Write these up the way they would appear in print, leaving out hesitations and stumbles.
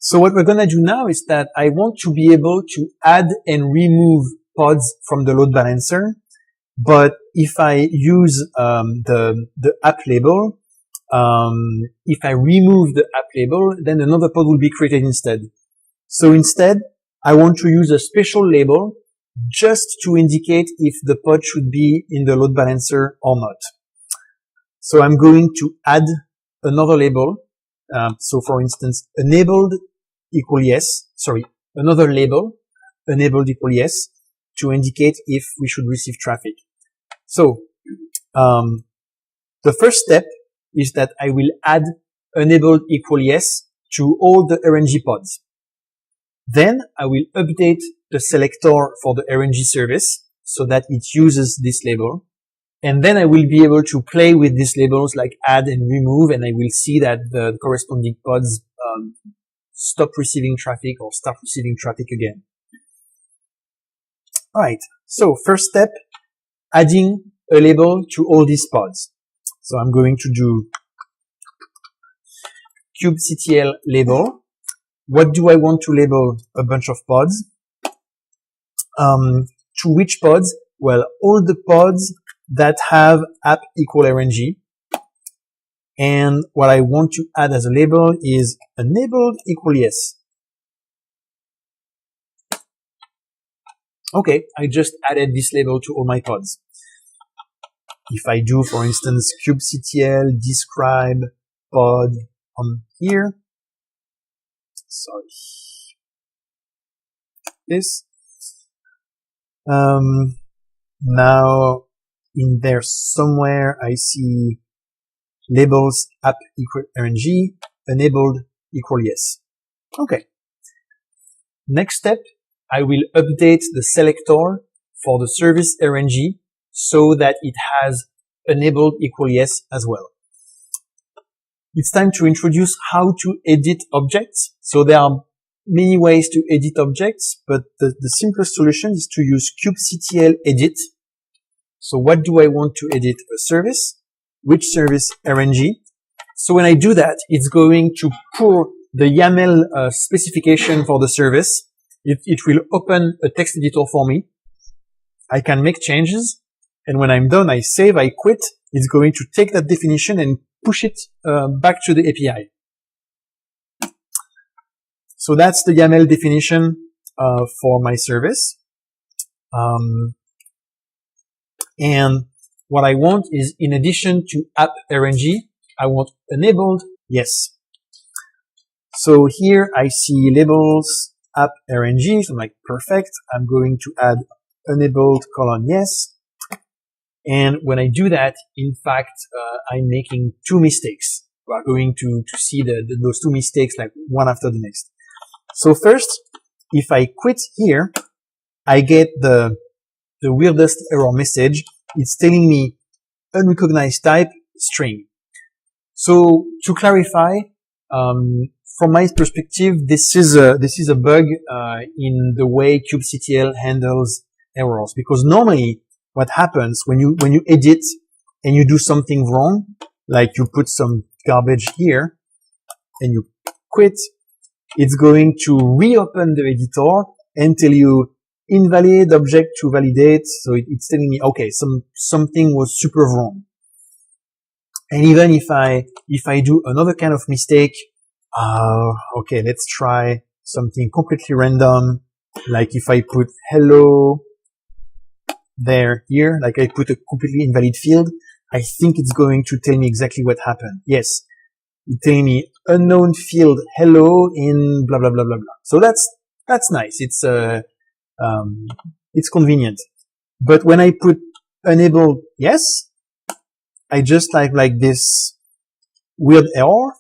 So what we're going to do now is that I want to be able to add and remove pods from the load balancer. But if I use the app label, if I remove the app label, then another pod will be created instead. So instead, I want to use a special label just to indicate if the pod should be in the load balancer or not. So I'm going to add another label. So for instance, enabled equal yes, another label, enabled equal yes, to indicate if we should receive traffic. So, the first step is that I will add enabled equal yes to all the RNG pods. Then I will update the selector for the RNG service so that it uses this label. And then I will be able to play with these labels like add and remove, and I will see that the corresponding pods stop receiving traffic or start receiving traffic again. Alright, so first step, adding a label to all these pods. So I'm going to do kubectl label. What do I want to label? A bunch of pods. To which pods? Well, all the pods that have app equal RNG. And what I want to add as a label is enabled equal yes. Okay, I just added this label to all my pods. If I do, for instance, kubectl describe pod on here, this, now in there somewhere I see labels app equal RNG, enabled equal yes. Okay. Next step, I will update the selector for the service RNG so that it has enabled equal yes as well. It's time to introduce how to edit objects. So there are many ways to edit objects, but the simplest solution is to use kubectl edit. So what do I want to edit? A service. Which service? RNG. So when I do that, it's going to pull the YAML specification for the service. It will open a text editor for me. I can make changes. And when I'm done, I save, I quit. It's going to take that definition and push it back to the API. So that's the YAML definition for my service. And what I want is, in addition to app RNG, I want enabled yes. So here I see labels app RNG. So I'm like, perfect. I'm going to add enabled : yes. And when I do that, in fact, I'm making two mistakes. We are going to see those two mistakes like one after the next. So first, if I quit here, I get the weirdest error message. It's telling me unrecognized type string. So to clarify, from my perspective, this is a bug in the way kubectl handles errors, because normally what happens when you edit and you do something wrong, like you put some garbage here and you quit, it's going to reopen the editor and tell you invalid object to validate. So it's telling me, okay, something was super wrong. And even if I do another kind of mistake, okay, let's try something completely random. Like if I put hello here, like I put a completely invalid field, I think it's going to tell me exactly what happened. Yes, it's telling me unknown field hello in blah blah blah blah blah. So that's nice. It's convenient. But when I put enable yes, I just like this weird error,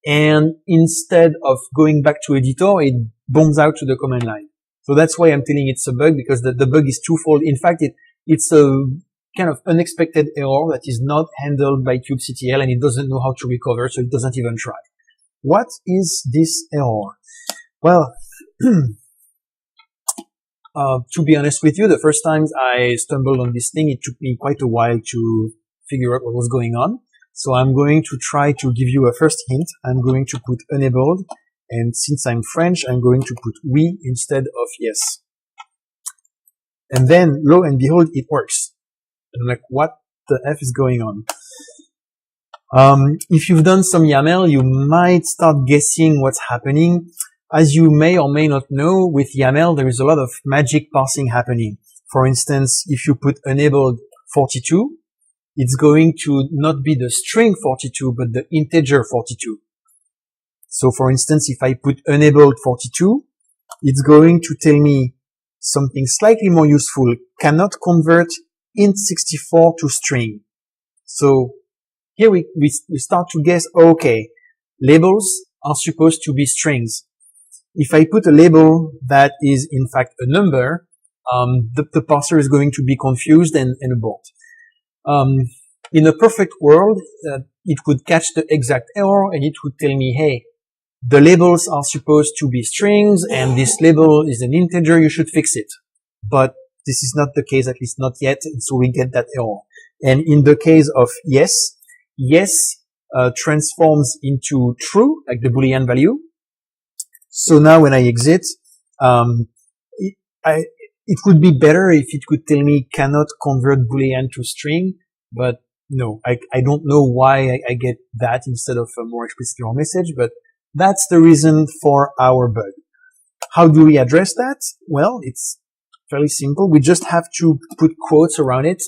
and instead of going back to editor, it bombs out to the command line. So that's why I'm telling it's a bug, because the bug is twofold. In fact, it's a kind of unexpected error that is not handled by kubectl, and it doesn't know how to recover, so it doesn't even try. What is this error? Well, to be honest with you, the first times I stumbled on this thing, it took me quite a while to figure out what was going on. So I'm going to try to give you a first hint. I'm going to put enabled, And since I'm French, I'm going to put oui instead of yes. And then, lo and behold, it works. And I'm like, what the F is going on? If you've done some YAML, you might start guessing what's happening. As you may or may not know, with YAML, there is a lot of magic parsing happening. For instance, if you put enabled 42, it's going to not be the string 42, but the integer 42. So for instance, if I put enabled 42, it's going to tell me something slightly more useful, cannot convert int64 to string. So here we start to guess, okay, labels are supposed to be strings. If I put a label that is in fact a number, the parser is going to be confused and abort. In a perfect world, it would catch the exact error and it would tell me, hey, the labels are supposed to be strings and this label is an integer, you should fix it. But this is not the case, at least not yet, and so we get that error. And in the case of yes, transforms into true, like the Boolean value. So now when I exit, it would be better if it could tell me cannot convert Boolean to string, but no, I don't know why I get that instead of a more explicit error message, but that's the reason for our bug. How do we address that? Well, it's fairly simple. We just have to put quotes around it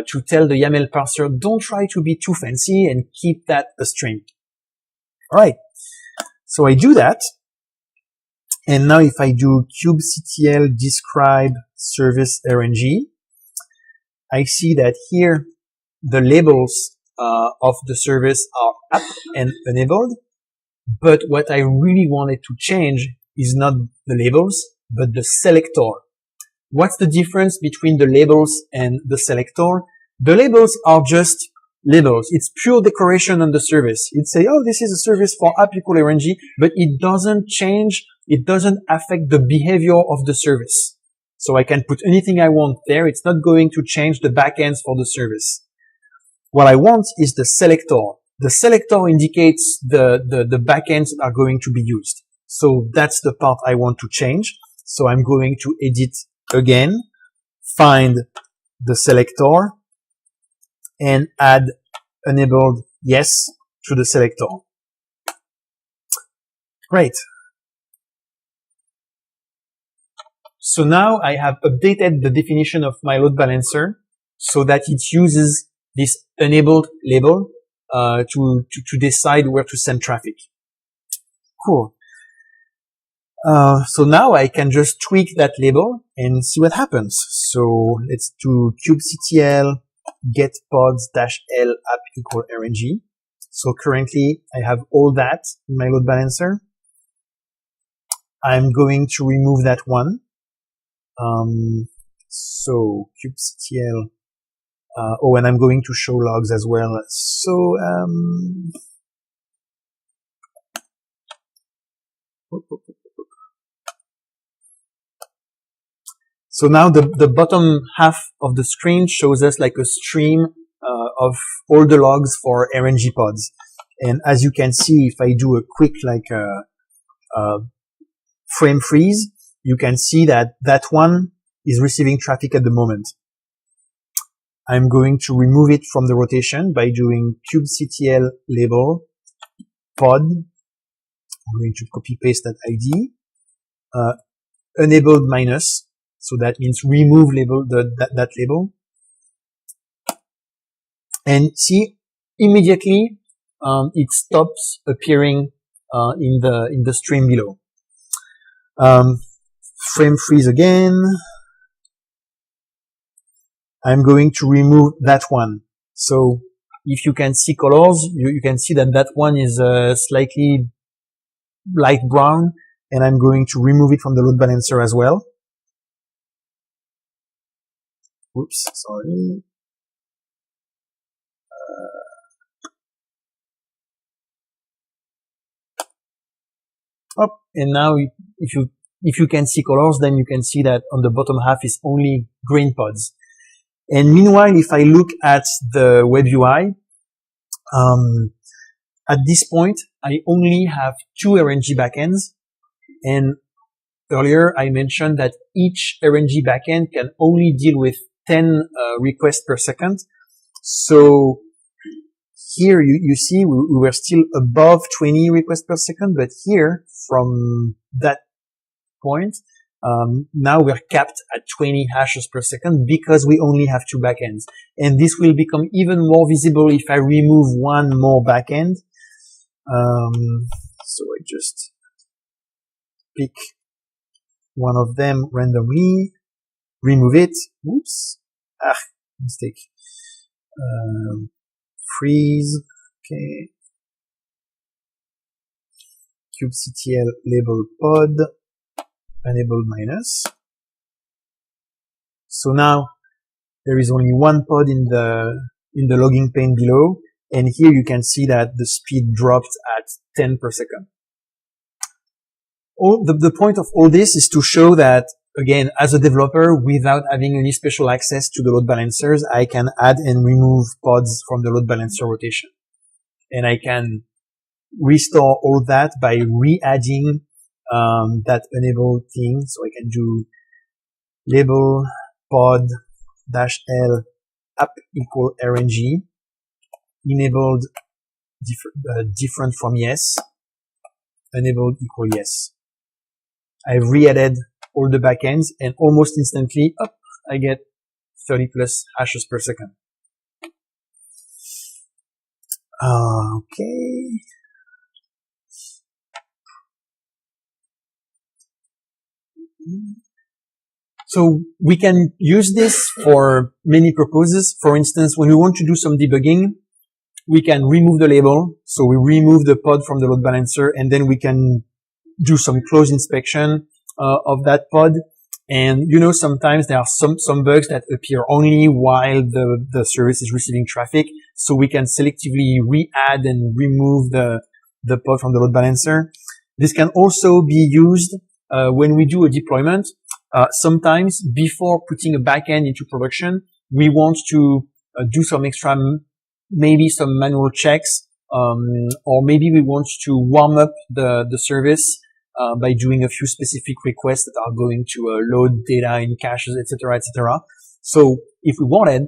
to tell the YAML parser, don't try to be too fancy and keep that a string. All right. So I do that. And now if I do kubectl describe service RNG, I see that here the labels of the service are up and enabled. But what I really wanted to change is not the labels, but the selector. What's the difference between the labels and the selector? The labels are just labels. It's pure decoration on the service. It say, oh, this is a service for app equal RNG, but it doesn't change, it doesn't affect the behavior of the service. So I can put anything I want there. It's not going to change the backends for the service. What I want is the selector. The selector indicates the backends that are going to be used. So that's the part I want to change. So I'm going to edit again, find the selector, and add enabled yes to the selector. Great. So now I have updated the definition of my load balancer so that it uses this enabled label to decide where to send traffic. Cool. So now I can just tweak that label and see what happens. So let's do kubectl get pods-l app equal RNG. So currently I have all that in my load balancer. I'm going to remove that one. So kubectl, oh, and I'm going to show logs as well. So, so now the bottom half of the screen shows us like a stream of all the logs for RNG pods. And as you can see, if I do a quick like frame freeze, you can see that that one is receiving traffic at the moment. I'm going to remove it from the rotation by doing kubectl label pod. I'm going to copy paste that ID. Enabled minus. So that means remove label, that label. And see, immediately, it stops appearing, in the stream below. Frame freeze again. I'm going to remove that one. So if you can see colors, you can see that that one is slightly light brown, and I'm going to remove it from the load balancer as well. Oops, sorry. And now if you can see colors, then you can see that on the bottom half is only green pods. And meanwhile, if I look at the web UI, at this point, I only have 2 RNG backends, and earlier I mentioned that each RNG backend can only deal with 10 requests per second. So here you see we were still above 20 requests per second, but here from that point, now we're capped at 20 hashes per second because we only have 2 backends. And this will become even more visible if I remove one more backend. So I just pick one of them randomly, remove it. Oops. Mistake. Freeze. Okay. kubectl label pod, enable minus. So now there is only one pod in the logging pane below, and here you can see that the speed dropped at 10 per second. The point of all this is to show that, again, as a developer, without having any special access to the load balancers, I can add and remove pods from the load balancer rotation. And I can restore all that by re-adding that enable thing. So I can do label pod -l app equal RNG, enabled different from yes, enabled equal yes. I've re-added all the backends, and almost instantly, I get 30 plus hashes per second. Okay. So we can use this for many purposes. For instance, when we want to do some debugging, we can remove the label. So we remove the pod from the load balancer, and then we can do some close inspection of that pod. And you know, sometimes there are some bugs that appear only while the service is receiving traffic. So we can selectively re-add and remove the pod from the load balancer. This can also be used when we do a deployment. Sometimes before putting a backend into production, we want to do some extra, maybe some manual checks, or maybe we want to warm up the service by doing a few specific requests that are going to load data in caches, etc., etc. So if we wanted,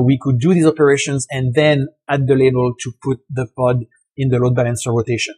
we could do these operations and then add the label to put the pod in the load balancer rotation.